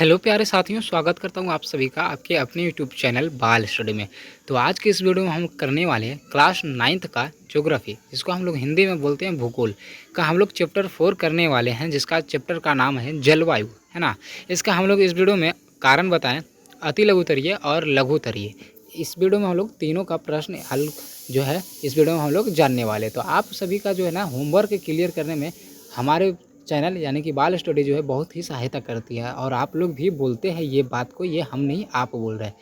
Hello प्यारे साथियों, स्वागत करता हूँ आप सभी का आपके अपने यूट्यूब चैनल बाल स्टडी में। तो आज के इस वीडियो में हम करने वाले हैं क्लास 9th का ज्योग्राफी, जिसको हम लोग हिंदी में बोलते हैं भूगोल का। हम लोग चैप्टर 4 करने वाले हैं, जिसका चैप्टर का नाम है जलवायु, है ना। इसका हम लोग इस वीडियो में कारण बताएं, अति लघुतरीय और लघुतरीय। इस वीडियो में हम लोग तीनों का प्रश्न हल जो है इस वीडियो में हम लोग जानने वाले। तो आप सभी का जो है ना होमवर्क क्लियर करने में हमारे चैनल यानी कि बाल स्टडी जो है बहुत ही सहायता करती है। और आप लोग भी बोलते हैं ये बात को, ये हम नहीं आप बोल रहे हैं।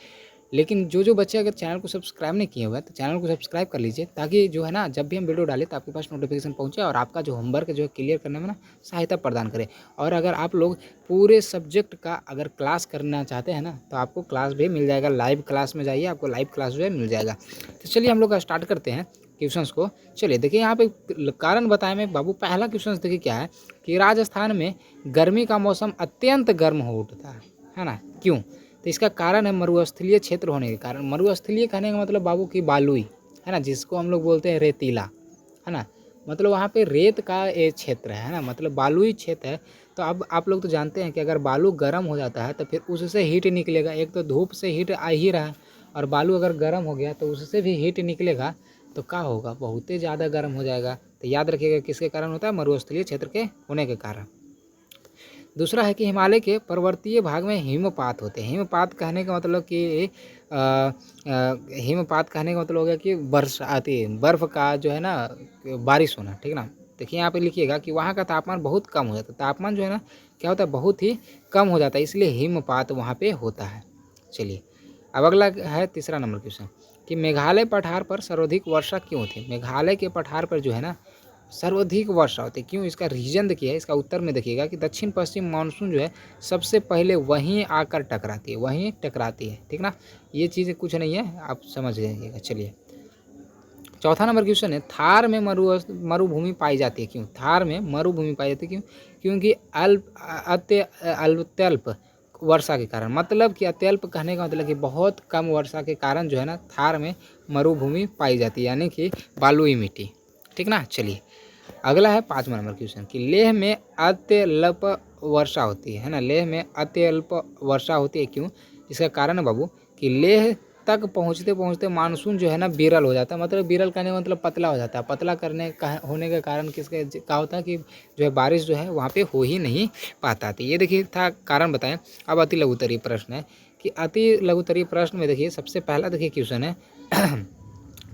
लेकिन जो बच्चे अगर चैनल को सब्सक्राइब नहीं किए हुए हैं तो चैनल को सब्सक्राइब कर लीजिए, ताकि जो है ना जब भी हम वीडियो डालें तो आपके पास नोटिफिकेशन पहुंचे और आपका जो होमवर्क जो है क्लियर करने में ना सहायता प्रदान करे। और अगर आप लोग पूरे सब्जेक्ट का अगर क्लास करना चाहते हैं ना तो आपको क्लास भी मिल जाएगा। लाइव क्लास में जाइए, आपको लाइव क्लास जो है मिल जाएगा। तो चलिए हम लोग स्टार्ट करते हैं क्वेश्चंस को। चलिए देखिए यहाँ पे कारण बताए में बाबू, पहला क्वेश्चन देखिए क्या है कि राजस्थान में गर्मी का मौसम अत्यंत गर्म हो उठता है ना, क्यों? तो इसका कारण है मरुस्थलीय क्षेत्र होने के कारण। मरुस्थलीय कहने का मतलब बाबू की बालुई, है ना, जिसको हम लोग बोलते हैं रेतीला, है ना। मतलब वहाँ पे रेत का ये क्षेत्र है ना, मतलब बालुई क्षेत्र है। तो अब आप लोग तो जानते हैं कि अगर बालू गर्म हो जाता है तो फिर उससे हीट निकलेगा। एक तो धूप से हीट आ ही रहा है, और बालू अगर गर्म हो गया तो उससे भी हीट निकलेगा, तो क्या होगा, बहुत ही ज़्यादा गर्म हो जाएगा। तो याद रखिएगा किसके कारण होता है, मरुस्थलीय क्षेत्र के होने के कारण। दूसरा है कि हिमालय के पर्वतीय भाग में हिमपात होते हैं। हिमपात कहने का मतलब कि हिमपात कहने का मतलब हो गया कि वर्षा आती है, बर्फ़ का जो है ना बारिश होना, ठीक ना। देखिए यहाँ पे लिखिएगा कि वहाँ का तापमान बहुत कम हो जाता है। तापमान जो है ना क्या होता है, बहुत ही कम हो जाता है, इसलिए हिमपात वहाँ पे होता है। चलिए अब अगला है तीसरा नंबर क्वेश्चन कि मेघालय पठार पर सर्वाधिक वर्षा क्यों होती है। मेघालय के पठार पर जो है ना सर्वाधिक वर्षा होती है, क्यों? इसका रीजन देखिए, इसका उत्तर में देखिएगा कि दक्षिण पश्चिम मानसून जो है सबसे पहले वहीं आकर टकराती है, वहीं टकराती है, ठीक ना। ये चीज़ कुछ नहीं है, आप समझ जाइएगा। चलिए चौथा नंबर क्वेश्चन है, थार में मरुभूमि पाई जाती है, क्यों? थार में मरुभूमि पाई जाती है, क्यों? क्योंकि अत्यल्प वर्षा के कारण। मतलब कि अत्यल्प कहने का मतलब कि बहुत कम वर्षा के कारण जो है ना थार में मरुभूमि पाई जाती है, यानी कि बालुई मिट्टी, ठीक ना। चलिए अगला है 5वां नंबर क्वेश्चन कि लेह में अत्यल्प वर्षा होती है ना। लेह में अत्यल्प वर्षा होती है, क्यों? इसका कारण है बाबू कि लेह तक पहुंचते पहुंचते मानसून जो है ना विरल हो जाता है। मतलब विरल करने का मतलब पतला हो जाता है। पतला करने का होने के कारण किसके क्या होता है कि जो है बारिश जो है वहाँ पे हो ही नहीं पाता। तो ये देखिए था कारण बताएं। अब अति लघुतरीय प्रश्न है कि अति लघुतरीय प्रश्न में देखिए सबसे पहला देखिए क्वेश्चन है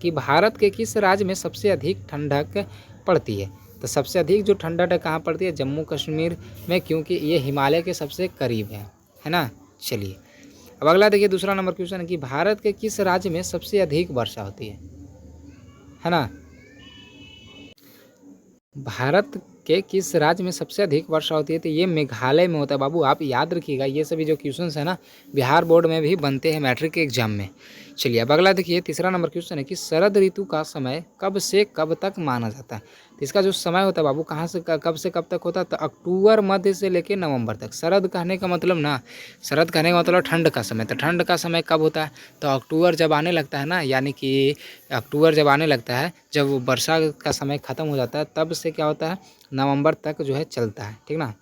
कि भारत के किस राज्य में सबसे अधिक ठंडक पड़ती है। तो सबसे अधिक जो ठंडक कहाँ पड़ती है, जम्मू कश्मीर में, क्योंकि ये हिमालय के सबसे करीब है ना। चलिए अब अगला देखिए दूसरा नंबर क्वेश्चन है कि भारत के किस राज्य में सबसे अधिक वर्षा होती है ना। भारत के किस राज्य में सबसे अधिक वर्षा होती है, तो ये मेघालय में होता है बाबू। आप याद रखिएगा, ये सभी जो क्वेश्चंस है ना बिहार बोर्ड में भी बनते हैं मैट्रिक के एग्जाम में। चलिए अब अगला देखिए तीसरा नंबर क्वेश्चन है कि शरद ऋतु का समय कब से कब तक माना जाता है। तो इसका जो समय होता है बाबू कहाँ से कब से कब तक होता है, तो अक्टूबर मध्य से लेकर नवंबर तक। शरद कहने का मतलब ना, शरद कहने का मतलब ठंड का समय। तो ठंड का समय कब होता है, तो अक्टूबर जब आने लगता है ना, यानी कि अक्टूबर जब आने लगता है, जब वर्षा का समय ख़त्म हो जाता है, तब से क्या होता है नवंबर तक जो है चलता है, ठीक ना।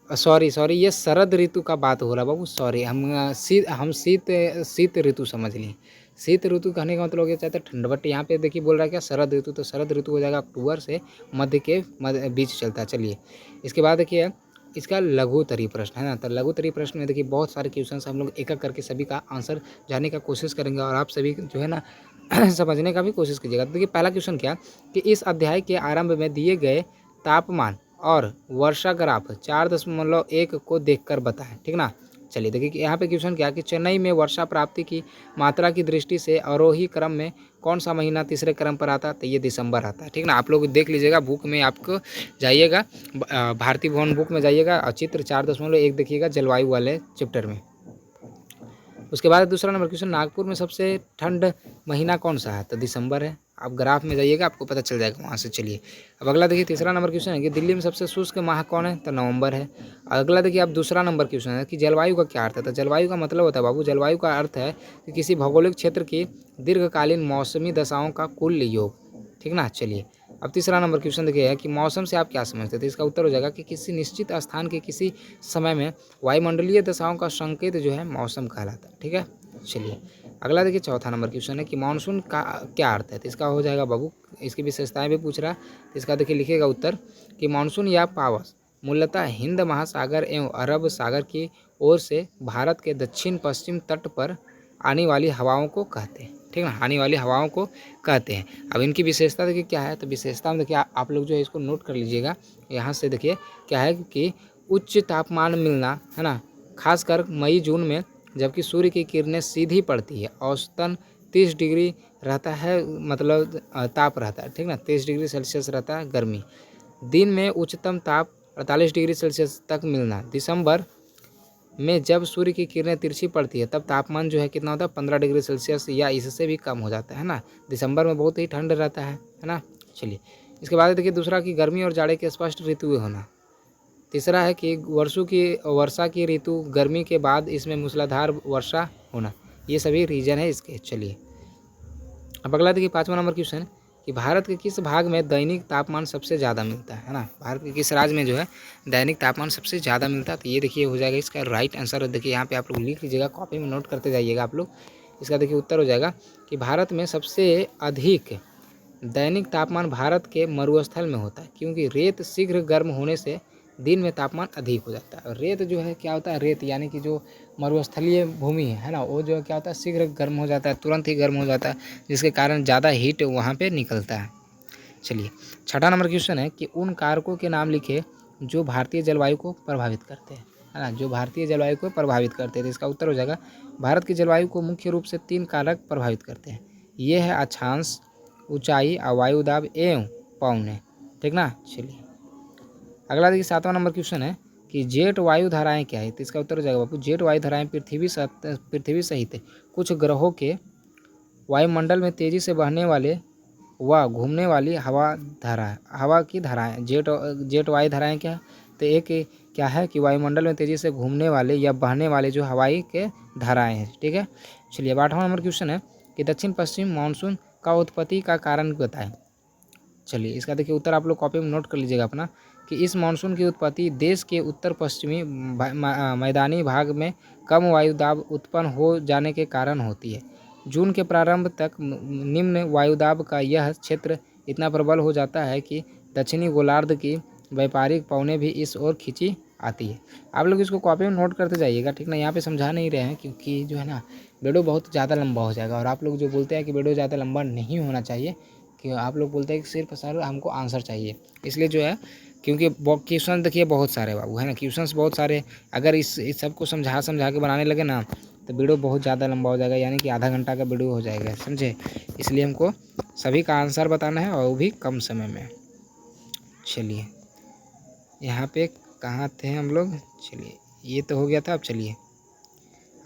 सॉरी ये शरद ऋतु का बात हो रहा है बाबू, सॉरी हम शीत ऋतु समझ लिए। शीत ऋतु कहने का मतलब हो गया चाहते ठंड, बट यहाँ पे देखिए बोल रहा है क्या शरद ऋतु। तो शरद ऋतु हो जाएगा अक्टूबर से मध्य के बीच चलता है। चलिए इसके बाद देखिए इसका लघुतरीय प्रश्न है ना। तो लघुतरीय प्रश्न में देखिए बहुत सारे क्वेश्चन हम लोग एक एक करके सभी का आंसर जानने का कोशिश करेंगे, और आप सभी जो है ना समझने का भी कोशिश कीजिएगा। तो देखिए पहला क्वेश्चन क्या कि इस अध्याय के आरंभ में दिए गए तापमान और वर्षा ग्राफ 4.1 को देखकर बताएं, ठीक ना। चलिए देखिए कि यहाँ पे क्वेश्चन क्या कि चेन्नई में वर्षा प्राप्ति की मात्रा की दृष्टि से आरोही क्रम में कौन सा महीना तीसरे क्रम पर आता है, तो ये दिसंबर आता है, ठीक ना। आप लोग देख लीजिएगा बुक में, आपको जाइएगा भारतीय भवन बुक में जाइएगा और चित्र 4.1 देखिएगा जलवायु वाले चैप्टर में। उसके बाद दूसरा नंबर क्वेश्चन, नागपुर में सबसे ठंड महीना कौन सा है, तो दिसंबर है। आप ग्राफ में जाइएगा आपको पता चल जाएगा वहाँ से। चलिए अब अगला देखिए तीसरा नंबर क्वेश्चन है कि दिल्ली में सबसे शुष्क माह कौन है, तो नवंबर है। अगला देखिए अब दूसरा नंबर क्वेश्चन है कि जलवायु का क्या अर्थ है। तो जलवायु का मतलब होता है बाबू, जलवायु का अर्थ है कि किसी भौगोलिक क्षेत्र की दीर्घकालीन मौसमी दशाओं का कुल योग, ठीक ना। चलिए अब तीसरा नंबर क्वेश्चन देखिए है कि मौसम से आप क्या समझते हैं, तो इसका उत्तर हो जाएगा कि किसी निश्चित स्थान के किसी समय में वायुमंडलीय दशाओं का संकेत जो है मौसम कहलाता है। ठीक है, चलिए अगला देखिए चौथा नंबर क्वेश्चन है कि मानसून का क्या अर्थ है, तो इसका हो जाएगा बाबू, इसकी विशेषताएं भी पूछ रहा है। तो इसका देखिए लिखिएगा उत्तर कि मानसून या पावस मूलतः हिंद महासागर एवं अरब सागर की ओर से भारत के दक्षिण पश्चिम तट पर आने वाली हवाओं को कहते हैं। ठीक है ना, आने वाली हवाओं को कहते हैं। अब इनकी विशेषता देखिए क्या है, तो विशेषता में देखिए आप लोग जो है इसको नोट कर लीजिएगा। यहाँ से देखिए क्या है कि उच्च तापमान मिलना है ना, खासकर मई जून में, जबकि सूर्य की किरणें सीधी पड़ती है। औसतन 30 डिग्री रहता है, मतलब ताप रहता है। ठीक ना, 30 डिग्री सेल्सियस रहता है गर्मी। दिन में उच्चतम ताप 48 डिग्री सेल्सियस तक मिलना। दिसंबर में जब सूर्य की किरणें तिरछी पड़ती है तब तापमान जो है कितना होता है, 15 डिग्री सेल्सियस या इससे भी कम हो जाता है ना। दिसंबर में बहुत ही ठंड रहता है ना। चलिए इसके बाद देखिए दूसरा कि गर्मी और जाड़े के स्पष्ट ऋतुएं होना। तीसरा है कि वर्षा की ऋतु गर्मी के बाद इसमें मूसलाधार वर्षा होना। ये सभी रीजन है इसके। चलिए अब अगला देखिए पाँचवा नंबर क्वेश्चन कि भारत के किस भाग में दैनिक तापमान सबसे ज़्यादा मिलता है ना। भारत के किस राज्य में जो है दैनिक तापमान सबसे ज़्यादा मिलता है, तो ये देखिए हो जाएगा इसका राइट आंसर। देखिए यहाँ पे आप लोग लिख लीजिएगा, कॉपी में नोट करते जाइएगा आप लोग। इसका देखिए उत्तर हो जाएगा कि भारत में सबसे अधिक दैनिक तापमान भारत के मरुस्थल में होता है, क्योंकि रेत शीघ्र गर्म होने से दिन में तापमान अधिक हो जाता है। और रेत जो है क्या होता है, रेत यानी कि जो मरुस्थलीय भूमि है ना, वो जो है क्या होता है शीघ्र गर्म हो जाता है, तुरंत ही गर्म हो जाता है, जिसके कारण ज़्यादा हीट वहाँ पे निकलता है। चलिए छठा नंबर क्वेश्चन है कि उन कारकों के नाम लिखे जो भारतीय जलवायु को प्रभावित करते हैं, है ना, जो भारतीय जलवायु को प्रभावित करते हैं। तो इसका उत्तर हो जाएगा भारत की जलवायु को मुख्य रूप से 3 कारक प्रभावित करते हैं। ये है अक्षांश, ऊंचाई, वायुदाब एवं पवनें। ठीक ना। चलिए अगला देखिए सातवां नंबर क्वेश्चन है कि जेट वायु धाराएं क्या है, तो इसका उत्तर हो जाएगा बापू जेट वायु धाराएं पृथ्वी सहित कुछ ग्रहों के वायुमंडल में तेजी से बहने वाले व घूमने वाली हवा की धाराएं। जेट वायु धाराएं क्या है, तो एक क्या है कि वायुमंडल में तेजी से घूमने वाले या बहने वाले जो हवाई के धाराएं हैं। ठीक है, चलिए 8वां नंबर क्वेश्चन है कि दक्षिण पश्चिम मानसून का उत्पत्ति का कारण बताएं। चलिए इसका देखिए उत्तर आप लोग कॉपी में नोट कर लीजिएगा अपना कि इस मानसून की उत्पत्ति देश के उत्तर पश्चिमी मैदानी भाग में कम वायुदाब उत्पन्न हो जाने के कारण होती है। जून के प्रारंभ तक निम्न वायुदाब का यह क्षेत्र इतना प्रबल हो जाता है कि दक्षिणी गोलार्ध की व्यापारिक पवनें भी इस ओर खींची आती है। आप लोग इसको कॉपी में नोट करते जाइएगा। ठीक ना, यहाँ पे समझा नहीं रहे हैं क्योंकि जो है ना वीडियो बहुत ज़्यादा लंबा हो जाएगा। और आप लोग जो बोलते हैं कि वीडियो ज़्यादा लंबा नहीं होना चाहिए, कि आप लोग बोलते हैं कि सिर्फ सर हमको आंसर चाहिए, इसलिए जो है क्योंकि क्वेश्चन देखिए बहुत सारे बाबू है ना, क्वेश्चंस बहुत सारे। अगर इस सबको समझा के बनाने लगे ना तो वीडियो बहुत ज़्यादा लंबा हो जाएगा, यानी कि आधा घंटा का वीडियो हो जाएगा, समझे। इसलिए हमको सभी का आंसर बताना है और वो भी कम समय में। चलिए यहाँ पे कहाँ थे हम लोग, चलिए ये तो हो गया था। अब चलिए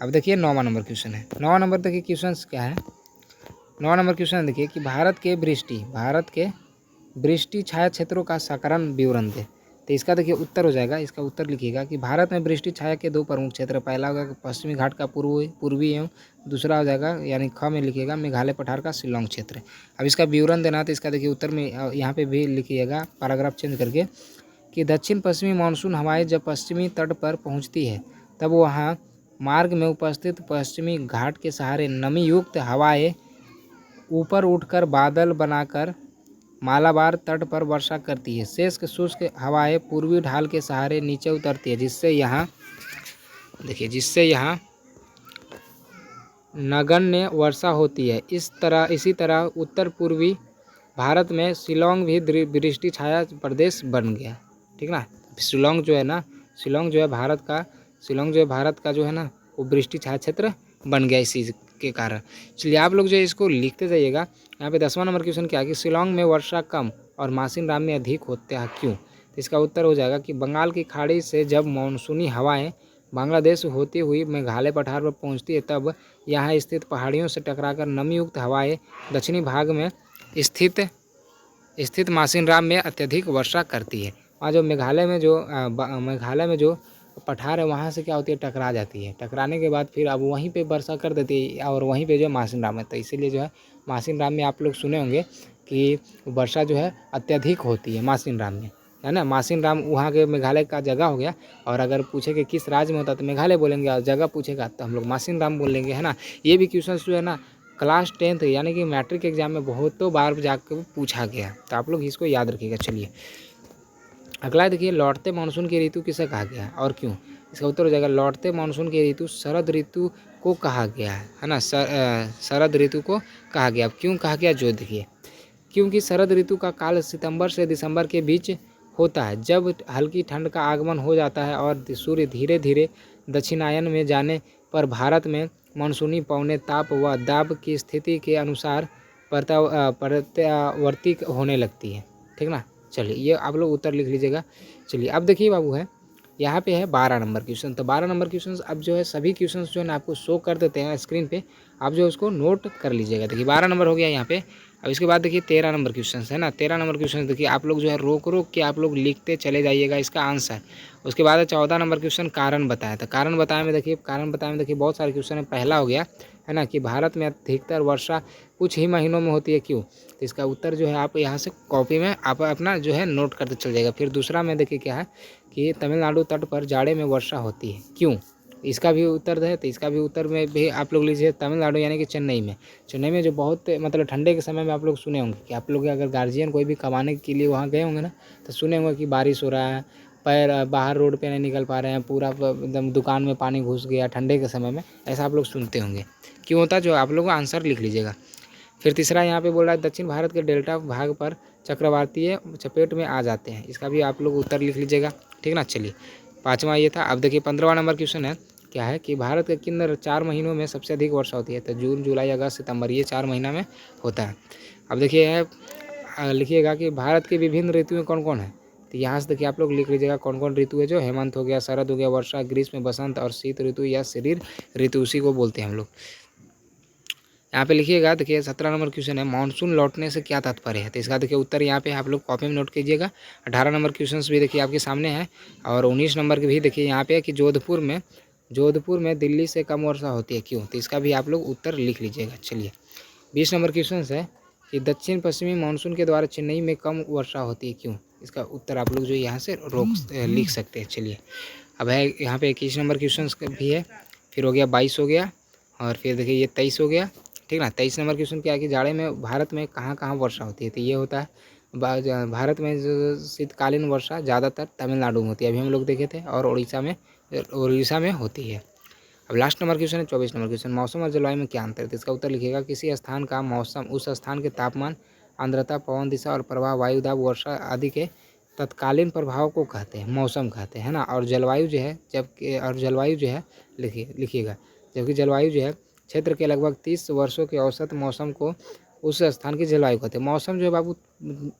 अब देखिए 9वां नंबर क्वेश्चन है। 9वां नंबर देखिए क्वेश्चन क्या है। 9वां नंबर क्वेश्चन देखिए कि भारत के वृष्टि छाया क्षेत्रों का साधारण विवरण दे। तो इसका देखिए उत्तर हो जाएगा, इसका उत्तर लिखिएगा कि भारत में वृष्टि छाया के 2 प्रमुख क्षेत्र, पहला होगा पश्चिमी घाट का पूर्वी एवं दूसरा हो जाएगा यानी ख में लिखिएगा मेघालय पठार का शिलोंग क्षेत्र। अब इसका विवरण देना, तो इसका देखिए उत्तर में यहाँ पे भी लिखिएगा पैराग्राफ चेंज करके कि दक्षिण पश्चिमी मानसून हवाएं जब पश्चिमी तट पर पहुँचती है तब वहाँ मार्ग में उपस्थित पश्चिमी घाट के सहारे नमी युक्त हवाएं ऊपर उठकर बादल बनाकर मालाबार तट पर वर्षा करती है। शेष शुष्क हवाएं पूर्वी ढाल के सहारे नीचे उतरती है, जिससे यहाँ नगण्य वर्षा होती है। इसी तरह उत्तर पूर्वी भारत में शिलोंग भी वृष्टि छाया प्रदेश बन गया। ठीक ना, शिलोंग जो है भारत का जो है ना वो वृष्टि छाया क्षेत्र बन गया इसी के कारण। चलिए आप लोग जो है इसको लिखते जाइएगा। यहाँ पे 10वां नंबर क्वेश्चन क्या है कि शिलोंग में वर्षा कम और मासिन राम में अधिक होता है क्यों। तो इसका उत्तर हो जाएगा कि बंगाल की खाड़ी से जब मानसूनी हवाएं बांग्लादेश होती हुई मेघालय पठार पर पहुंचती है तब यहाँ स्थित पहाड़ियों से टकराकर नमी युक्त हवाएं दक्षिणी भाग में स्थित मासिन राम में अत्यधिक वर्षा करती है। वहाँ जो मेघालय में जो पठार है वहाँ से क्या होती है, टकरा जाती है। टकराने के बाद फिर अब वहीं पे वर्षा कर देती है और वहीं पे जो मासिन राम है। तो इसीलिए जो है मासिन राम में आप लोग सुने होंगे कि वर्षा जो है अत्यधिक होती है मासिन राम में, है ना। मासिन राम वहाँ के मेघालय का जगह हो गया। और अगर पूछे कि किस राज्य में होता है तो मेघालय बोलेंगे, और जगह पूछेगा तो हम लोग मासिन राम बोल लेंगे, है ना। ये भी क्वेश्चन जो है ना क्लास 10th यानी कि मैट्रिक एग्जाम में बहुतों बार जाकर पूछा गया, तो आप लोग इसको याद रखिएगा। चलिए अगला देखिए, लौटते मानसून की ऋतु किसे कहा गया है और क्यों। इसका उत्तर हो जाएगा लौटते मानसून की ऋतु शरद ऋतु को कहा गया है ना। शरद ऋतु को कहा गया। अब क्यों कहा गया जो देखिए, क्योंकि शरद ऋतु का काल सितंबर से दिसंबर के बीच होता है, जब हल्की ठंड का आगमन हो जाता है और सूर्य धीरे धीरे दक्षिणायन में जाने पर भारत में मानसूनी पवने ताप व दाब की स्थिति के अनुसार प्रत्यावर्ती होने लगती है, ठीक ना। चलिए ये आप लोग उत्तर लिख लीजिएगा। चलिए अब देखिए बाबू है, यहाँ पे है 12 नंबर क्वेश्चन। तो 12 नंबर क्वेश्चन अब जो है सभी क्वेश्चन जो है ना आपको शो कर देते हैं स्क्रीन पे, आप जो उसको नोट कर लीजिएगा। देखिए 12 नंबर हो गया यहाँ पे। अब इसके बाद देखिए 13 नंबर क्वेश्चन है ना। 13 नंबर क्वेश्चन देखिए आप लोग जो है रोक रोक के आप लोग लिखते चले जाइएगा इसका आंसर। उसके बाद 14 नंबर क्वेश्चन कारण बताया था। कारण बताया में देखिए, कारण बताया में देखिए बहुत सारे क्वेश्चन है। पहला हो गया है ना कि भारत में अधिकतर वर्षा कुछ ही महीनों में होती है, क्यों। तो इसका उत्तर जो है आप यहाँ से कॉपी में आप अपना जो है नोट करते चल जाएगा। फिर दूसरा में देखिए क्या है कि तमिलनाडु तट पर जाड़े में वर्षा होती है, क्यों। इसका भी उत्तर है, तो इसका भी उत्तर में भी आप लोग लीजिए तमिलनाडु यानी कि चेन्नई में। चेन्नई में जो बहुत मतलब ठंडे के समय में आप लोग सुने होंगे कि आप लोग अगर गार्जियन कोई भी कमाने के लिए वहाँ गए होंगे ना, तो सुने होंगे कि बारिश हो रहा है, पैर बाहर रोड पे नहीं निकल पा रहे हैं, पूरा एकदम दुकान में पानी घुस गया ठंडे के समय में, ऐसा आप लोग सुनते होंगे। क्यों होता है जो आप लोग आंसर लिख लीजिएगा। फिर तीसरा यहाँ पे बोल रहा है दक्षिण भारत के डेल्टा भाग पर चक्रवातीय चपेट में आ जाते हैं, इसका भी आप लोग उत्तर लिख लीजिएगा, ठीक ना। चलिए 5वां ये था। अब देखिए 15वां नंबर क्वेश्चन है, क्या है कि भारत के किन 4 महीनों में सबसे अधिक वर्षा होती है। तो जून, जुलाई, अगस्त, सितंबर, ये 4 महीना में होता है। अब देखिए है लिखिएगा कि भारत की विभिन्न ऋतुएं कौन कौन है। तो यहाँ से देखिए आप लोग लिख लीजिएगा कौन कौन ऋतु है। जो हेमंत हो गया, शरद हो गया, वर्षा, ग्रीष्म, बसंत और शीत ऋतु या शरीर ऋतु, उसी को बोलते हैं हम लोग। यहाँ पे लिखिएगा देखिए 17 नंबर क्वेश्चन है, मानसून लौटने से क्या तात्पर्य है। तो इसका देखिए उत्तर यहाँ पे आप लोग कॉपी में नोट कीजिएगा। 18 नंबर क्वेश्चन भी देखिए आपके सामने है। और 19 नंबर के भी देखिए यहाँ पे कि जोधपुर में दिल्ली से कम वर्षा होती है, क्यों। तो इसका भी आप लोग उत्तर लिख लीजिएगा। चलिए 20 नंबर क्वेश्चन है कि दक्षिण पश्चिमी मानसून के द्वारा चेन्नई में कम वर्षा होती है, क्यों। इसका उत्तर आप लोग जो यहाँ से लिख सकते हैं। चलिए अब है यहाँ पे 21 नंबर क्वेश्चन भी है। फिर हो गया 22 हो गया, और फिर देखिए ये 23 हो गया, ठीक ना। 23 नंबर क्वेश्चन क्या है कि जाड़े में भारत में कहाँ कहाँ वर्षा होती है। तो ये होता है भारत में जो शीतकालीन वर्षा ज़्यादातर तमिलनाडु में होती है, अभी हम लोग देखे थे, और उड़ीसा में होती है। अब लास्ट नंबर क्वेश्चन है 24 नंबर क्वेश्चन, मौसम और जलवायु में क्या अंतर है। तो इसका उत्तर लिखिएगा किसी स्थान का मौसम उस स्थान के तापमान, आर्द्रता, पवन दिशा और प्रवाह, वायु दाब, वर्षा आदि के तत्कालीन प्रभाव को कहते हैं, मौसम कहते हैं, है ना। और जलवायु जो है लिखिएगा, जबकि जलवायु जो है क्षेत्र के लगभग 30 वर्षों के औसत मौसम को उस स्थान की जलवायु कहते हैं। मौसम जो है बाबू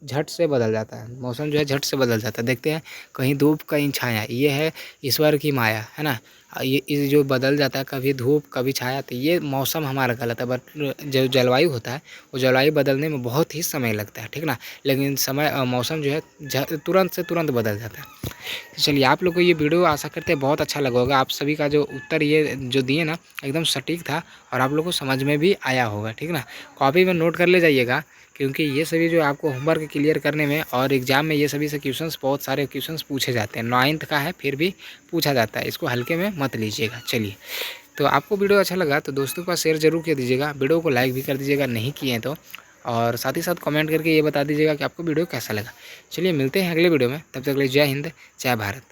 झट से बदल जाता है, मौसम जो है झट से बदल जाता है। देखते हैं कहीं धूप कहीं छाया, ये है ईश्वर की माया, है ना। ये जो बदल जाता है कभी धूप कभी छाया, तो ये मौसम हमारा गलत है। बट जो जलवायु होता है वो जलवायु बदलने में बहुत ही समय लगता है, ठीक ना। लेकिन मौसम जो है तुरंत से तुरंत बदल जाता है। तो चलिए आप लोग को ये वीडियो आशा करते हैं बहुत अच्छा लगा होगा। आप सभी का जो उत्तर ये जो दिए ना एकदम सटीक था, और आप लोग को समझ में भी आया होगा, ठीक ना। कॉपी में नोट कर ले जाइएगा, क्योंकि ये सभी जो आपको होमवर्क क्लियर करने में और एग्जाम में ये सभी से क्वेश्चंस बहुत सारे क्वेश्चंस पूछे जाते हैं। 9th का है फिर भी पूछा जाता है, इसको हल्के में मत लीजिएगा। चलिए तो आपको वीडियो अच्छा लगा तो दोस्तों के पास शेयर जरूर कर दीजिएगा, वीडियो को लाइक भी कर दीजिएगा नहीं किए तो, और साथ ही साथ कमेंट करके ये बता दीजिएगा कि आपको वीडियो कैसा लगा। चलिए मिलते हैं अगले वीडियो में, तब तक के लिए जय हिंद जय भारत।